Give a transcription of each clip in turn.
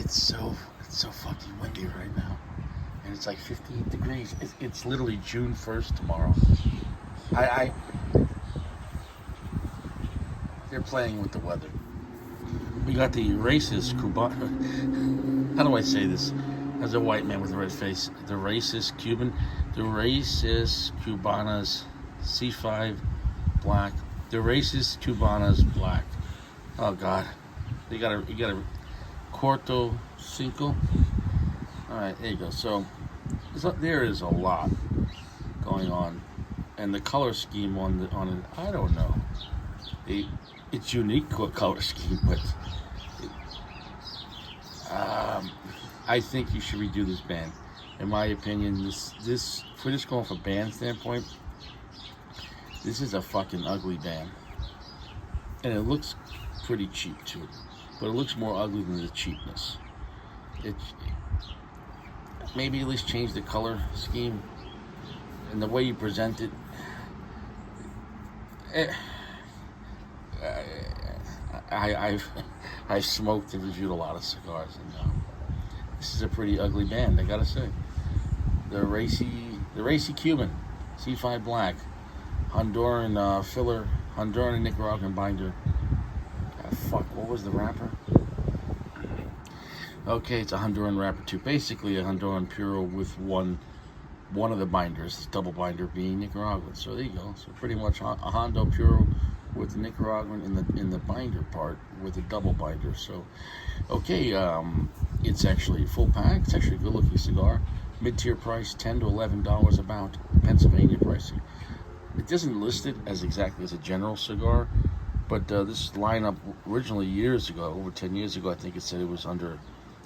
It's so fucking windy right now, and it's like 58 degrees. It's literally June 1st tomorrow. I They're playing with the weather. We got the Raices Cuban. How do I say this? As a white man with a red face, the racist Cuban, the racist Cubanas, C5 black, the racist Cubanas black. Oh God, you got a Corto Cinco. All right, there you go. So there is a lot going on, and the color scheme on it, I don't know. It's unique color scheme, but I think you should redo this band. In my opinion, this if we're just going from a band standpoint, this is a fucking ugly band, and it looks pretty cheap too. But it looks more ugly than the cheapness. Maybe at least change the color scheme and the way you present it. I've smoked and reviewed a lot of cigars, and this is a pretty ugly band, I gotta say. The racy Cuban, C5 Black, Honduran filler, Honduran and Nicaraguan binder. What was the wrapper? Okay, it's a Honduran wrapper too. Basically, a Honduran Puro with one of the binders, double binder being Nicaraguan. So there you go. So pretty much a Hondo Puro with the Nicaraguan in the binder part with a double binder. So, okay, it's actually a full pack. It's actually a good-looking cigar. Mid-tier price, $10 to $11 about. Pennsylvania pricing. It doesn't list it as exactly as a general cigar, but this lineup originally years ago, over 10 years ago, I think it said it was under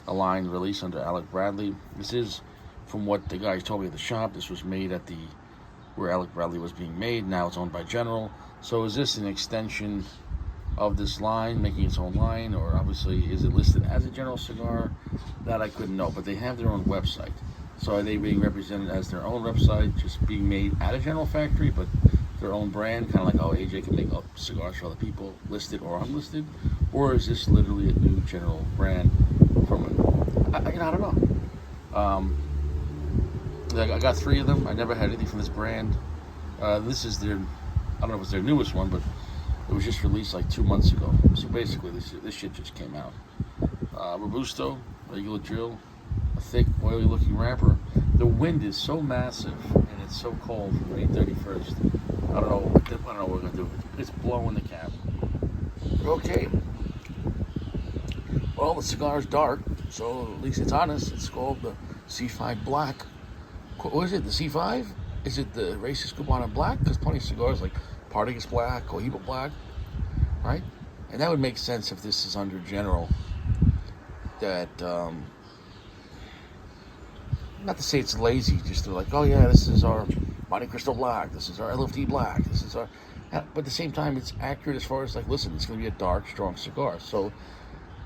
a line release under Alec Bradley. This is, from what the guy told me at the shop, this was made at where Alec Bradley was being made. Now it's owned by General. So is this an extension of this line, making its own line, or obviously is it listed as a General cigar? That I couldn't know, but they have their own website. So are they being represented as their own website, just being made at a General factory, but their own brand, kind of like how AJ can make up cigars for other people, listed or unlisted? Or is this literally a new General brand from I don't know. I got 3 of them. I never had anything from this brand. This is their, I don't know if it's their newest one, but it was just released like 2 months ago. So basically, this shit just came out. Robusto, regular drill, a thick, oily-looking wrapper. The wind is so massive, and it's so cold for May 31st. I don't know what we're gonna do. It's blowing the cap. Okay. Well, the cigar is dark, so at least it's honest. It's called the C5 Black. What is it, the C5? Is it the Raices Cubana Black? Because plenty of cigars like Partagas Black, Cohiba Black, right? And that would make sense if this is under General. That, not to say it's lazy, just to like, oh yeah, this is our Monte Cristo Black, this is our LFD Black, this is our... But at the same time, it's accurate as far as like, listen, it's going to be a dark, strong cigar. So,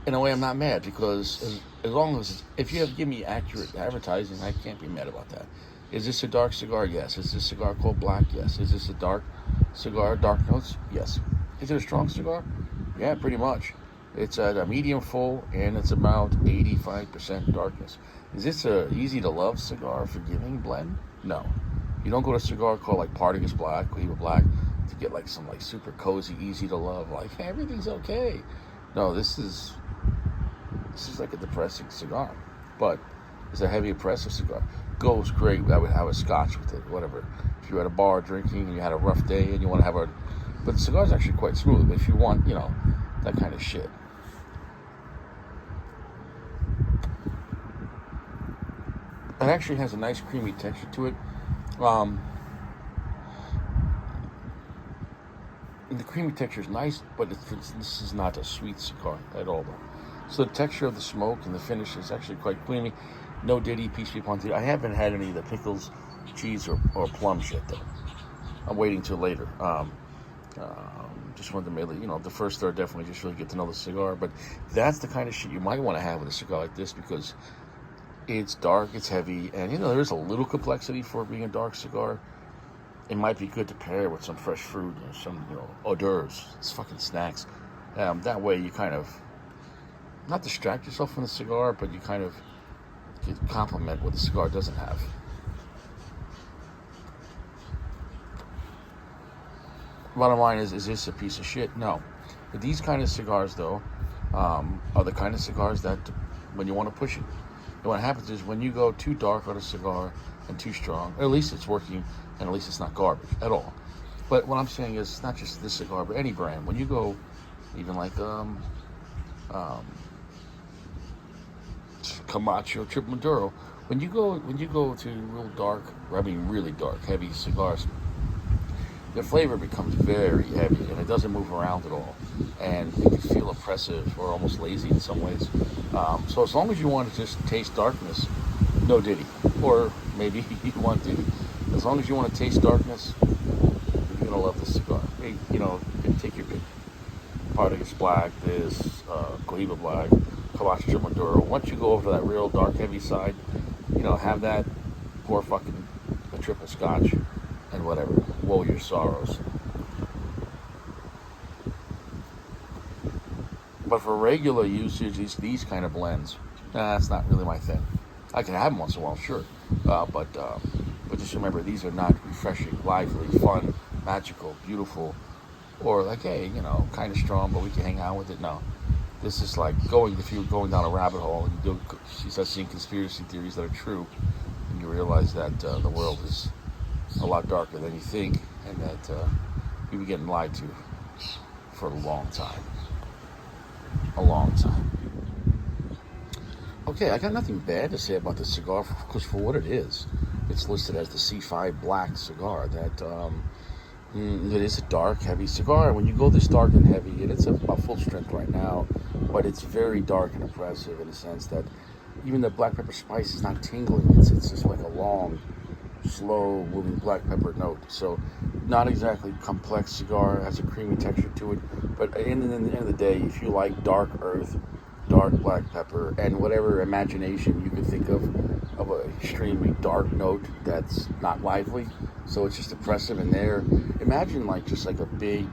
in a way, I'm not mad, because as long as, if you give me accurate advertising, I can't be mad about that. Is this a dark cigar? Yes. Is this cigar called Black? Yes. Is this a dark cigar, dark notes? Yes. Is it a strong cigar? Yeah, pretty much. It's at a medium full, and it's about 85% darkness. Is this a easy to love cigar, forgiving blend? No. You don't go to a cigar called like Partagas Black, Cohiba Black, to get like some like super cozy, easy to love, like, hey, everything's okay. No, this is like a depressing cigar, but it's a heavy, oppressive cigar. Goes great. I would have a scotch with it, whatever. If you're at a bar drinking and you had a rough day and you want to have but the cigar's actually quite smooth. But if you want, that kind of shit. It actually has a nice creamy texture to it. And the creamy texture is nice, but this is not a sweet cigar at all, though. So the texture of the smoke and the finish is actually quite creamy. No Diddy, peace be upon thee. I haven't had any of the pickles, cheese, or plums yet, though. I'm waiting till later. Just wanted to really, the first third definitely just really get to know the cigar. But that's the kind of shit you might want to have with a cigar like this, because it's dark, it's heavy, and there is a little complexity for being a dark cigar. It might be good to pair with some fresh fruit or some, hors d'oeuvres. It's fucking snacks. That way you kind of not distract yourself from the cigar, but you kind of complement what the cigar doesn't have. Bottom line is this a piece of shit? No. But these kind of cigars, though, are the kind of cigars that when you want to push it. And what happens is when you go too dark on a cigar and too strong, at least it's working and at least it's not garbage at all. But what I'm saying is not just this cigar, but any brand. When you go even like Camacho, Triple Maduro, when you go to real dark, I mean really dark, heavy cigars, the flavor becomes very heavy and it doesn't move around at all, and it can feel oppressive or almost lazy in some ways. So as long as you want to just taste darkness, no Diddy, or maybe you want Diddy. As long as you want to taste darkness, you're gonna love this cigar. Hey, you know, take your pick. Partagas Black, this Cohiba Black, Camacho Triple Maduro. Once you go over to that real dark, heavy side, you know, have that, pour fucking a triple Scotch, and whatever. Woe your sorrows. But for regular usage, these kind of blends, that's not really my thing. I can have them once in a while, sure, but just remember, these are not refreshing, lively, fun, magical, beautiful, or like, hey, you know, kind of strong, but we can hang out with it. No, this is like if you're going down a rabbit hole and you start seeing conspiracy theories that are true, and you realize that the world is a lot darker than you think, and that you've been getting lied to for a long time. A long time. Okay, I got nothing bad to say about the cigar, because for what it is, it's listed as the C5 Black cigar. That it is a dark, heavy cigar. When you go this dark and heavy, and it's about full strength right now, but it's very dark and oppressive in the sense that even the black pepper spice is not tingling. It's just like a long, slow moving black pepper note. So not exactly complex cigar, has a creamy texture to it, but in the end of the day, if you like dark earth, dark black pepper, and whatever imagination you can think of an extremely dark note that's not lively, so it's just oppressive in there. Imagine like just like a big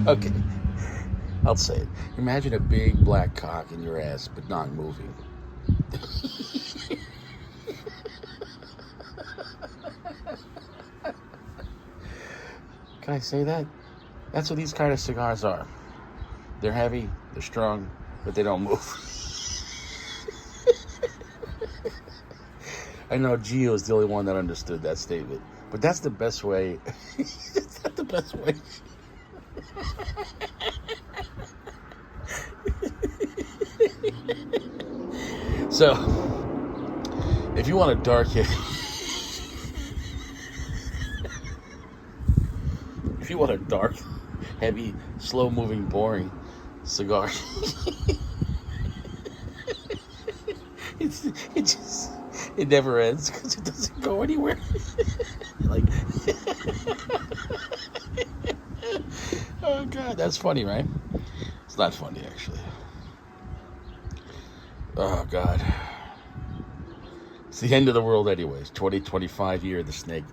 okay, I'll say it. Imagine a big black cock in your ass, but not moving. Can I say that? That's what these kind of cigars are. They're heavy, they're strong, but they don't move. I know Gio is the only one that understood that statement, but that's the best way. That's not the best way. So, if you want a dark hit, if you want a dark, heavy, slow-moving, boring cigar, it never ends because it doesn't go anywhere. Like, oh God, that's funny, right? It's not funny, actually. Oh God, it's the end of the world, anyways. 2025 year of the snake.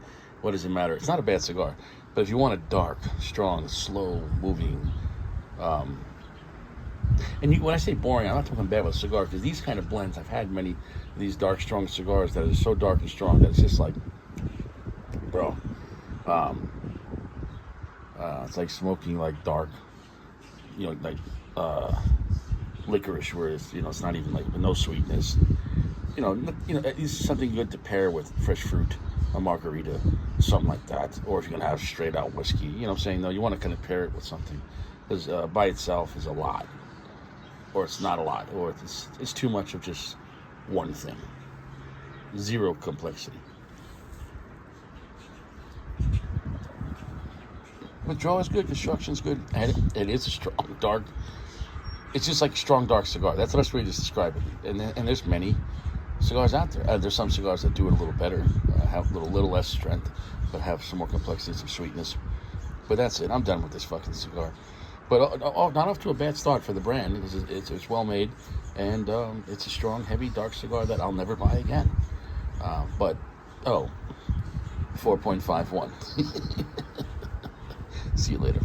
What does it matter? It's not a bad cigar, but if you want a dark, strong, slow-moving, and when I say boring, I'm not talking bad about a cigar, because these kind of blends, I've had many of these dark, strong cigars that are so dark and strong that it's just like, bro, it's like smoking like dark, you know, like licorice, where it's, you know, it's not even like no sweetness. You know, it's something good to pair with fresh fruit, a margarita, something like that. Or if you're gonna have straight out whiskey, you know what I'm saying? No, you want to kind of pair it with something, because by itself is a lot, or it's not a lot, or it's too much of just one thing. Zero complexity. Withdrawal is good, construction is good, and it is a strong dark. It's just like a strong dark cigar. That's the best way to describe it. And there's many cigars out there. There's some cigars that do it a little better, have a little less strength, but have some more complexity, some sweetness. But that's it. I'm done with this fucking cigar. But not off to a bad start for the brand, because it's well made, and it's a strong, heavy, dark cigar that I'll never buy again. But 4.51. See you later.